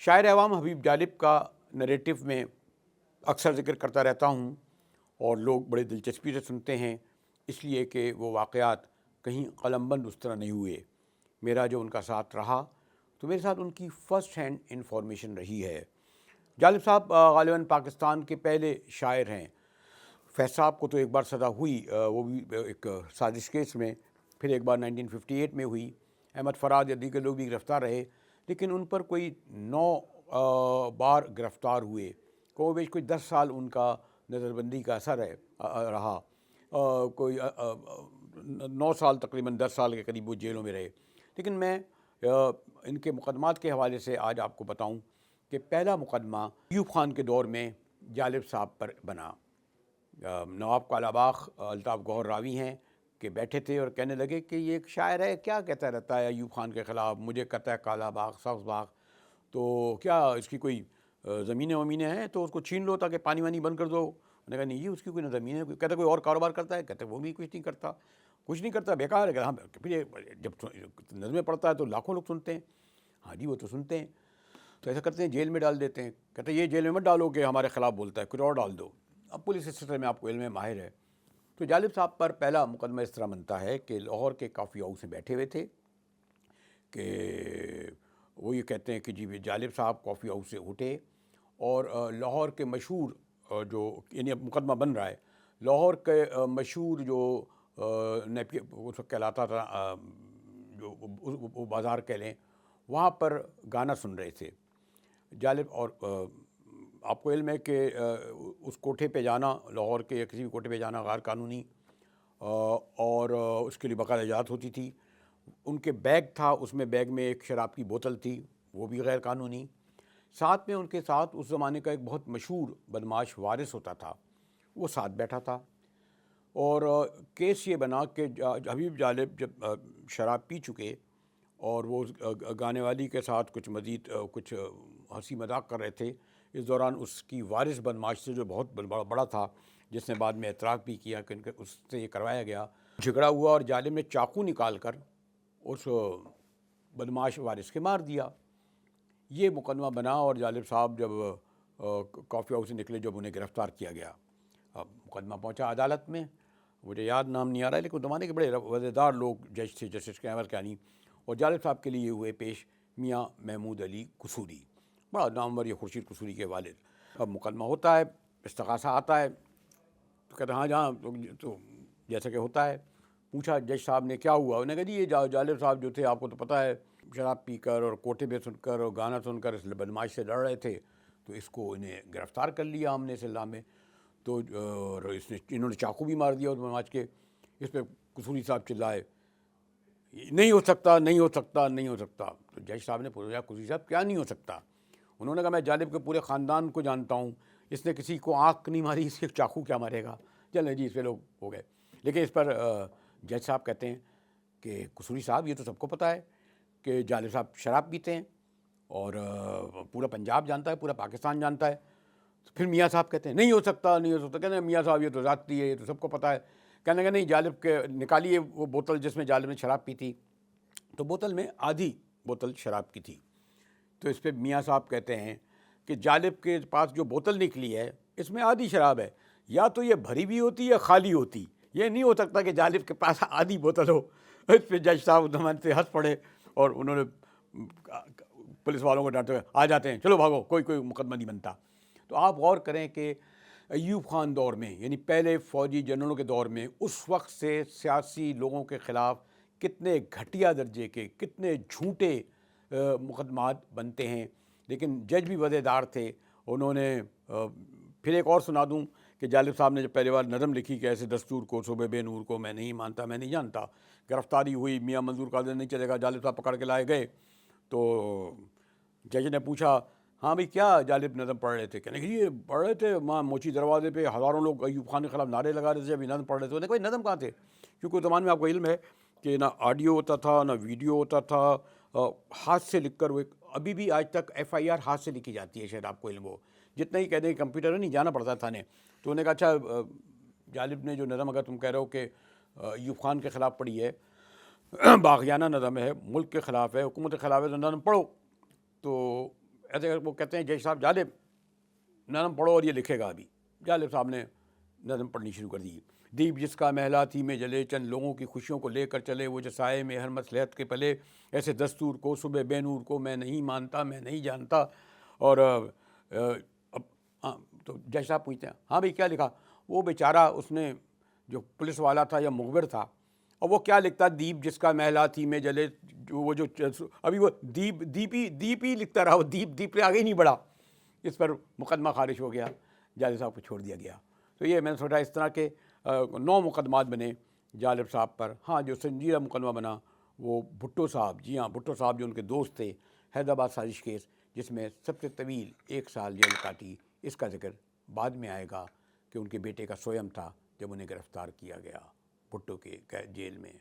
شاعر عوام حبیب جالب کا نریٹو میں اکثر ذکر کرتا رہتا ہوں اور لوگ بڑے دلچسپی سے سنتے ہیں، اس لیے کہ وہ واقعات کہیں قلم بند اس طرح نہیں ہوئے۔ میرا جو ان کا ساتھ رہا تو میرے ساتھ ان کی فرسٹ ہینڈ انفارمیشن رہی ہے۔ جالب صاحب غالباً پاکستان کے پہلے شاعر ہیں۔ فیض صاحب کو تو ایک بار سزا ہوئی، وہ بھی ایک سازش کیس میں، پھر ایک بار 1958 میں ہوئی۔ احمد فراد یا دیگر لوگ بھی گرفتار رہے، لیکن ان پر کوئی 9 بار گرفتار ہوئے، کو بیش کوئی 10 سال ان کا نظر بندی کا اثر ہے رہا، کوئی 9 سال تقریباً 10 سال کے قریب وہ جیلوں میں رہے۔ لیکن میں ان کے مقدمات کے حوالے سے آج آپ کو بتاؤں کہ پہلا مقدمہ ایوب خان کے دور میں جالب صاحب پر بنا۔ نواب کالا باغ الطاف گوہر راوی ہیں کہ بیٹھے تھے اور کہنے لگے کہ یہ ایک شاعر ہے، کیا کہتا رہتا ہے ایوب خان کے خلاف، مجھے کہتا ہے کالا باغ سبز باغ، تو کیا اس کی کوئی زمینیں ومینیں ہیں تو اس کو چھین لو تاکہ پانی وانی بند کر دو۔ انہوں نے کہا نہیں جی اس کی کوئی نہ زمین ہے، کہتا کوئی اور کاروبار کرتا ہے، کہتے وہ بھی کچھ نہیں کرتا بیکار ہے۔ کہ ہاں پھر جب نظمیں پڑھتا ہے تو لاکھوں لوگ سنتے ہیں۔ ہاں جی وہ تو سنتے ہیں، تو ایسا کرتے ہیں جیل میں ڈال دیتے ہیں۔ کہتے ہیں یہ جیل میں مت ڈالو کہ ہمارے خلاف بولتا ہے، کچھ اور ڈال دو۔ اب پولیس اس سلسلے میں آپ کو علم ماہر ہے۔ تو جالب صاحب پر پہلا مقدمہ اس طرح بنتا ہے کہ لاہور کے کافی ہاؤس میں بیٹھے ہوئے تھے کہ وہ یہ کہتے ہیں کہ جی جالب صاحب کافی ہاؤس سے اٹھے اور لاہور کے مشہور جو یعنی اب مقدمہ بن رہا ہے، لاہور کے مشہور جو اس وقت کہلاتا تھا جو وہ بازار کہہ لیں، وہاں پر گانا سن رہے تھے جالب۔ اور آپ کو علم ہے کہ اس کوٹھے پہ جانا، لاہور کے کسی بھی کوٹھے پہ جانا غیر قانونی اور اس کے لیے باقاعدہ اجازت ہوتی تھی۔ ان کے بیگ تھا، اس میں بیگ میں ایک شراب کی بوتل تھی، وہ بھی غیر قانونی۔ ساتھ میں ان کے ساتھ اس زمانے کا ایک بہت مشہور بدماش وارث ہوتا تھا، وہ ساتھ بیٹھا تھا۔ اور کیس یہ بنا کہ حبیب جالب جب شراب پی چکے اور وہ گانے والی کے ساتھ کچھ مزید کچھ ہنسی مذاق کر رہے تھے، اس دوران اس کی وارث بدماش سے جو بہت بڑا تھا، جس نے بعد میں اعتراف بھی کیا کہ اس سے یہ کروایا گیا، جھگڑا ہوا اور جالب نے چاقو نکال کر اس بدماش وارث کے مار دیا۔ یہ مقدمہ بنا اور جالب صاحب جب کافی ہاؤس سے نکلے جب انہیں گرفتار کیا گیا۔ اب مقدمہ پہنچا عدالت میں، مجھے یاد نام نہیں آ رہا ہے، لیکن زمانے کے بڑے وزیدار لوگ جج تھے، جسٹس احمد کانی، اور جالب صاحب کے لیے ہوئے پیش میاں محمود علی قصوری، بڑا نامور یہ خورشید قصوری کے والد۔ اب مقدمہ ہوتا ہے، استغاثہ آتا ہے، تو کہتے ہیں ہاں جہاں تو جیسا کہ ہوتا ہے۔ پوچھا جج صاحب نے کیا ہوا، انہوں نے کہا جی یہ جالب صاحب جو تھے آپ کو تو پتہ ہے شراب پی کر اور کوٹے پہ سن کر اور گانا سن کر اس بدماش سے لڑ رہے تھے، تو اس کو انہیں گرفتار کر لیا ہم نے اس الزام میں، تو انہوں نے چاقو بھی مار دیا اس بدماش کے۔ اس پہ قصوری صاحب چلائے نہیں ہو سکتا نہیں ہو سکتا نہیں ہو سکتا۔ تو جج صاحب نے پوچھا قصوری صاحب کیا نہیں ہو سکتا؟ انہوں نے کہا میں جالب کے پورے خاندان کو جانتا ہوں، اس نے کسی کو آنکھ نہیں ماری، اس کے چاقو کیا مارے گا؟ چلیں جی اس پہ لوگ ہو گئے۔ لیکن اس پر جج صاحب کہتے ہیں کہ قصوری صاحب یہ تو سب کو پتہ ہے کہ جالب صاحب شراب پیتے ہیں اور پورا پنجاب جانتا ہے، پورا پاکستان جانتا ہے۔ تو پھر میاں صاحب کہتے ہیں نہیں ہو سکتا نہیں ہو سکتا، کہتے ہیں میاں صاحب یہ تو زیادتی ہے، یہ تو سب کو پتہ ہے۔ کہنے کہ نہیں جالب کے نکالیے وہ بوتل جس میں جالب نے شراب پی تھی، تو بوتل میں آدھی بوتل شراب کی تھی۔ تو اس پہ میاں صاحب کہتے ہیں کہ جالب کے پاس جو بوتل نکلی ہے اس میں آدھی شراب ہے، یا تو یہ بھری بھی ہوتی یا خالی ہوتی، یہ نہیں ہو سکتا کہ جالب کے پاس آدھی بوتل ہو۔ اس پہ جج صاحب زمان سے ہنس پڑے اور انہوں نے پولیس والوں کو ڈانٹتے ہوئے آ جاتے ہیں، چلو بھاگو، کوئی مقدمہ نہیں بنتا۔ تو آپ غور کریں کہ ایوب خان دور میں، یعنی پہلے فوجی جنرلوں کے دور میں، اس وقت سے سیاسی لوگوں کے خلاف کتنے گھٹیا درجے کے، کتنے جھوٹے مقدمات بنتے ہیں۔ لیکن جج بھی وزیدار تھے، انہوں نے پھر ایک اور سنا دوں کہ جالب صاحب نے جب پہلی بار نظم لکھی کہ ایسے دستور کو صبح بے نور کو میں نہیں مانتا میں نہیں جانتا، گرفتاری ہوئی، میاں منظور قادری نہیں چلے گا، جالب صاحب پکڑ کے لائے گئے، تو جج نے پوچھا ہاں بھئی کیا جالب نظم پڑھ رہے تھے؟ کہنے کہ یہ پڑھ رہے تھے وہاں موچی دروازے پہ ہزاروں لوگ ایوب خان کے خلاف نعرے لگا رہے تھے، جب نظم پڑھ رہے تھے۔ انہوں نے کہا نظم کہاں تھے؟ کیونکہ اس زمانے میں آپ کو علم ہے کہ نہ آڈیو ہوتا تھا نہ ویڈیو ہوتا تھا، ہاتھ سے لکھ کر وہ ابھی بھی آج تک FIR ہاتھ سے لکھی جاتی ہے، شاید آپ کو علم ہو، جتنا ہی کہہ دیں کمپیوٹر نہیں جانا پڑتا تھا نے۔ تو انہوں نے کہا اچھا جالب نے جو نظم اگر تم کہہ رہے ہو کہ ایوب خان کے خلاف پڑھی ہے، باغیانہ نظم ہے، ملک کے خلاف ہے، حکومت کے خلاف ہے، تو نظم پڑھو۔ تو ایسے وہ کہتے ہیں جج صاحب جالب نظم پڑھو اور یہ لکھے گا ابھی. جالب صاحب نے نظم پڑھنی شروع کر دی. دیپ جس کا محلاتی میں جلے چند لوگوں کی خوشیوں کو لے کر چلے وہ جو سائے میں ہر مصلحت کے پلے ایسے دستور کو صبح بے نور کو میں نہیں مانتا میں نہیں جانتا. اور تو جج صاحب پوچھتے ہیں ہاں بھائی کیا لکھا؟ وہ بیچارہ اس نے جو پولیس والا تھا یا مخبر تھا اور وہ کیا لکھتا دیپ جس کا محلاتی میں جلے وہ جو ابھی وہ دیپ ہی لکھتا رہا. وہ دیپ پہ آگے ہی نہیں بڑھا. اس پر مقدمہ خارج ہو گیا. جالب صاحب کو چھوڑ دیا گیا. تو یہ میں نے سوچا اس طرح کے 9 مقدمات بنے جالب صاحب پر. ہاں جو سنجیدہ مقدمہ بنا وہ بھٹو صاحب، جی ہاں بھٹو صاحب جو ان کے دوست تھے، حیدرآباد سازش کیس جس میں سب سے طویل 1 سال جیل کاٹی. اس کا ذکر بعد میں آئے گا کہ ان کے بیٹے کا سویم تھا جب انہیں گرفتار کیا گیا بھٹو کے جیل میں.